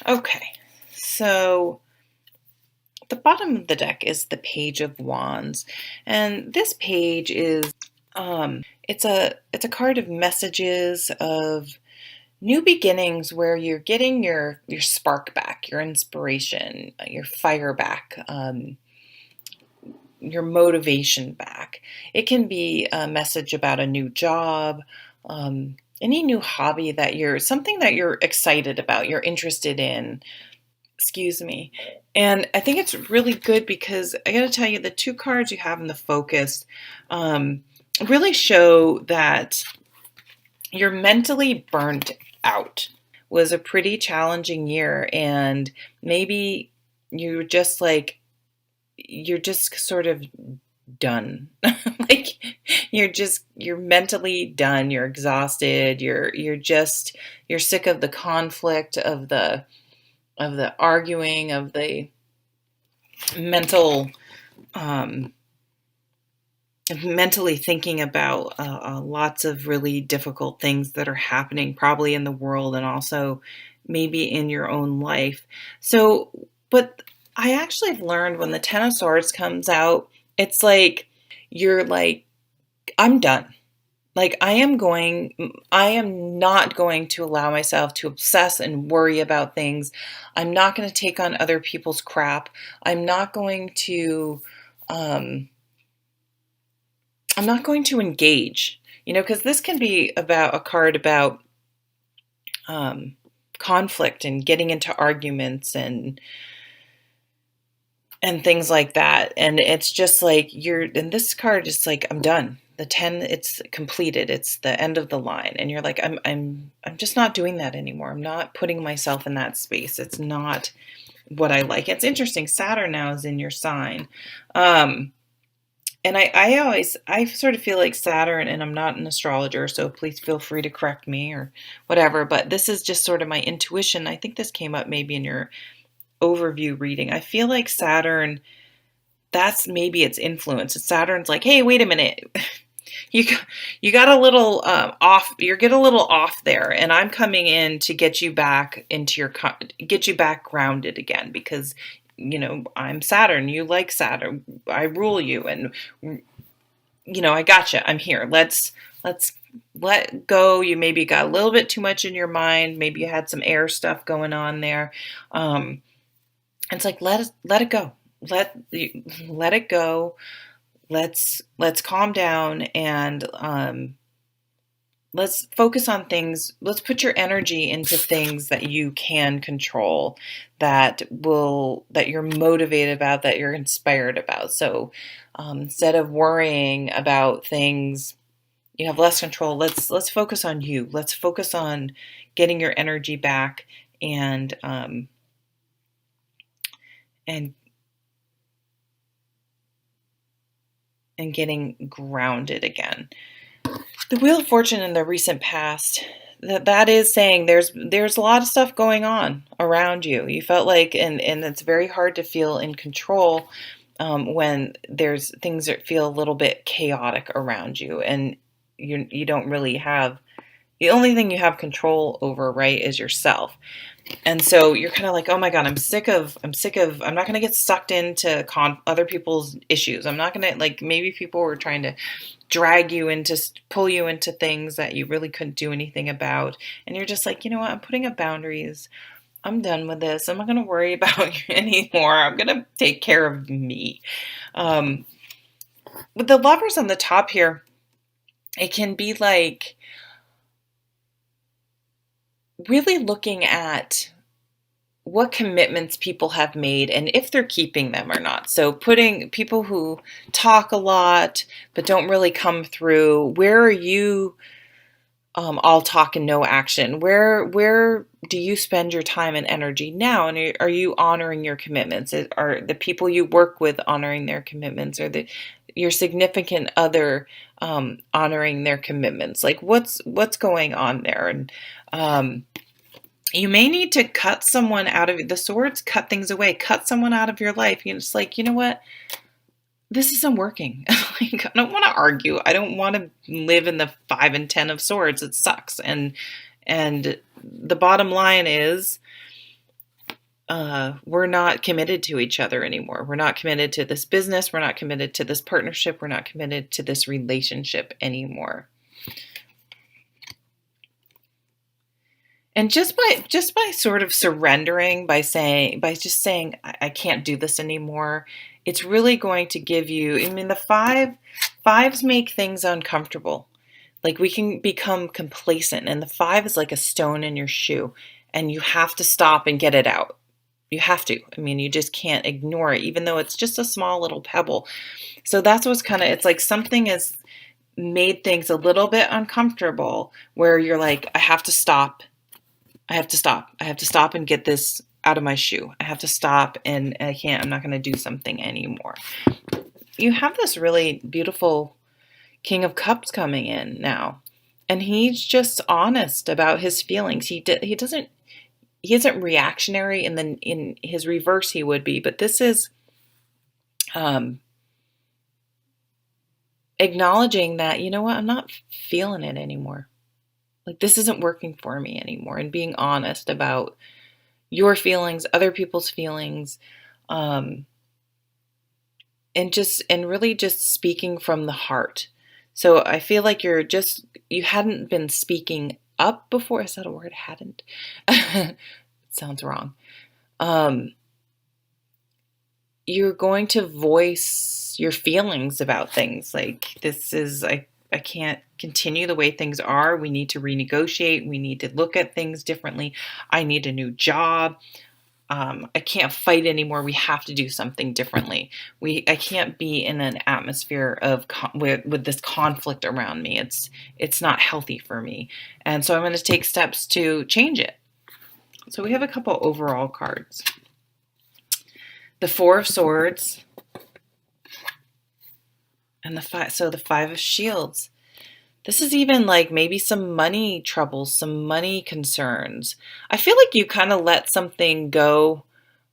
Okay, so the bottom of the deck is the Page of Wands, and this page is it's a card of messages of new beginnings where you're getting your spark back, your inspiration, your fire back, your motivation back. It can be a message about a new job, any new hobby that something that you're excited about, you're interested in. Excuse me. And I think it's really good because I got to tell you, the two cards you have in the focus um, really show that you're mentally burnt out. Was a pretty challenging year, and maybe you just you're just sort of done. like you're mentally done. You're exhausted. You're sick of the conflict, of the arguing, of the mental um, mentally thinking about lots of really difficult things that are happening probably in the world and also maybe in your own life. So, but I actually have learned when the Ten of Swords comes out, it's like you're like, I'm done. Like I am not going to allow myself to obsess and worry about things. I'm not going to take on other people's crap. I'm not going to, um, I'm not going to engage, because this can be about a card about um, conflict and getting into arguments and things like that. And it's just like and this card is like, I'm done. The 10, it's completed. It's the end of the line. And you're like, I'm just not doing that anymore. I'm not putting myself in that space. It's not what I like. It's interesting. Saturn now is in your sign. Um, and I sort of feel like Saturn, and I'm not an astrologer, so please feel free to correct me or whatever, but this is just sort of my intuition. I think this came up maybe in your overview reading. I feel like Saturn, that's maybe its influence. Saturn's like, hey, wait a minute. You you got a little off. You get a little off there, and I'm coming in to get you back into get you back grounded again because I'm Saturn. You like Saturn. I rule you, and I gotcha. I'm here. Let's let go. You maybe got a little bit too much in your mind. Maybe you had some air stuff going on there. It's like let it go. Let it go. Let's calm down and let's focus on things. Let's put your energy into things that you can control, that you're motivated about, that you're inspired about. So instead of worrying about things you have less control, let's focus on you. Let's focus on getting your energy back and and getting grounded again. The Wheel of Fortune in the recent past, that is saying there's a lot of stuff going on around you. You felt like, and it's very hard to feel in control when there's things that feel a little bit chaotic around you, and you don't really have, the only thing you have control over, right, is yourself. And so you're kind of like, oh my God, I'm not going to get sucked into other people's issues. I'm not going to, like, maybe people were trying to pull you into things that you really couldn't do anything about. And you're just like, you know what? I'm putting up boundaries. I'm done with this. I'm not going to worry about you anymore. I'm going to take care of me. Um, with the Lovers on the top here, it can be like really looking at what commitments people have made and if they're keeping them or not. So putting people who talk a lot but don't really come through, where are you all talk and no action? Where do you spend your time and energy now? And are you honoring your commitments? Are the people you work with honoring their commitments? Or your significant other honoring their commitments? Like what's going on there? And you may need to cut someone out of the swords, cut things away, cut someone out of your life. It's like, you know what? This isn't working. Like, I don't want to argue. I don't want to live in the 5 and 10 of swords. It sucks. And the bottom line is we're not committed to each other anymore. We're not committed to this business. We're not committed to this partnership. We're not committed to this relationship anymore. And just by sort of surrendering, by just saying, I can't do this anymore, it's really going to give you, I mean, fives make things uncomfortable. Like we can become complacent, and the five is like a stone in your shoe, and you have to stop and get it out. You have to. I mean, you just can't ignore it, even though it's just a small little pebble. So that's what's kind of, it's like something has made things a little bit uncomfortable where you're like, I have to stop. I have to stop. I have to stop and get this out of my shoe. I have to stop, and I'm not going to do something anymore. You have this really beautiful King of Cups coming in now, and he's just honest about his feelings. He isn't reactionary, and then in his reverse he would be, but this is acknowledging that, you know what, I'm not feeling it anymore. Like, this isn't working for me anymore, and being honest about your feelings, other people's feelings, and really just speaking from the heart. So I feel like you hadn't been speaking up before. Is that a word? Hadn't? It sounds wrong. You're going to voice your feelings about things. Like, I can't continue the way things are. We need to renegotiate. We need to look at things differently. I need a new job. I can't fight anymore. We have to do something differently. I can't be in an atmosphere of with this conflict around me. It's not healthy for me. And so I'm going to take steps to change it. So we have a couple overall cards. The Four of Swords and the Five of Shields. This is even like maybe some money troubles, some money concerns. I feel like you kind of let something go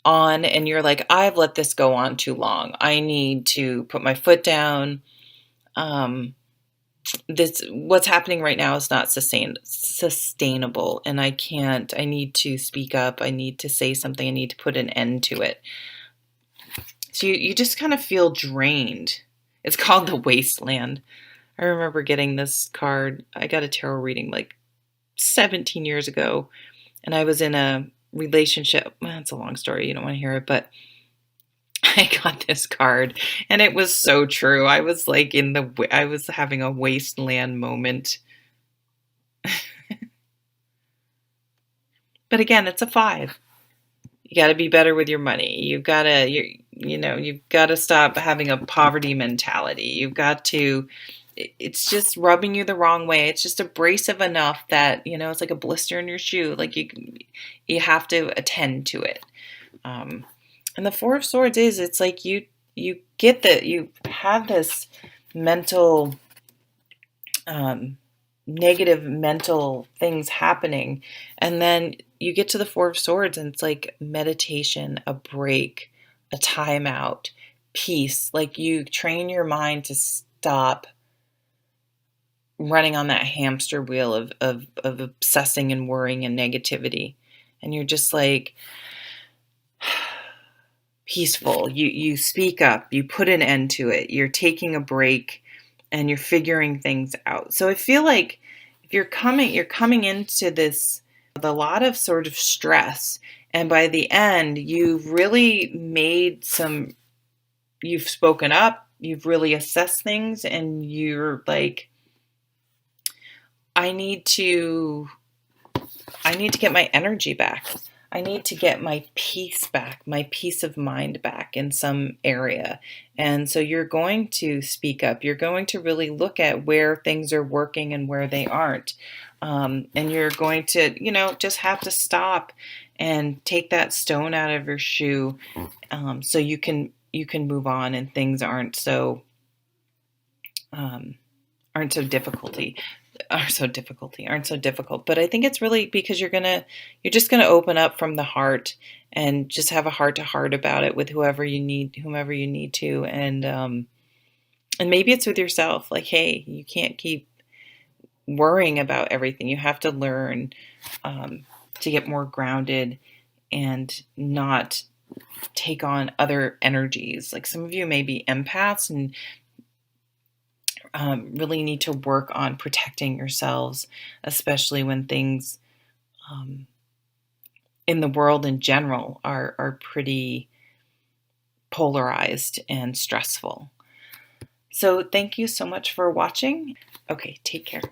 on, and you're like, I've let this go on too long. I need to put my foot down. What's happening right now is not sustainable, and I need to speak up. I need to say something. I need to put an end to it. So you just kind of feel drained. It's called the Wasteland. I remember getting this card. I got a tarot reading like 17 years ago, and I was in a relationship. Well, it's a long story. You don't want to hear it, but I got this card, and it was so true. I was like I was having a wasteland moment. But again, it's a 5. You got to be better with your money. You've got to stop having a poverty mentality. You've got to, it's just rubbing you the wrong way. It's just abrasive enough that, it's like a blister in your shoe. Like you have to attend to it. And the Four of Swords it's like you have this mental, negative mental things happening, and then you get to the Four of Swords, and it's like meditation, a break, a timeout, peace. Like, you train your mind to stop running on that hamster wheel of obsessing and worrying and negativity, and you're just like peaceful. You speak up, you put an end to it, you're taking a break, and you're figuring things out. So I feel like if you're coming into this with a lot of sort of stress, and by the end you've really you've spoken up, you've really assessed things, and you're like, I need to get my energy back. I need to get my peace back, my peace of mind back in some area. And so you're going to speak up. You're going to really look at where things are working and where they aren't. And you're going to, just have to stop and take that stone out of your shoe, so you can move on, and things aren't so difficult. But I think it's really because you're just gonna open up from the heart and just have a heart to heart about it with whomever you need to, and maybe it's with yourself. Like, hey, you can't keep worrying about everything. You have to learn to get more grounded and not take on other energies. Like some of you may be empaths and really need to work on protecting yourselves, especially when things um, in the world in general are pretty polarized and stressful. So thank you so much for watching. Okay, take care.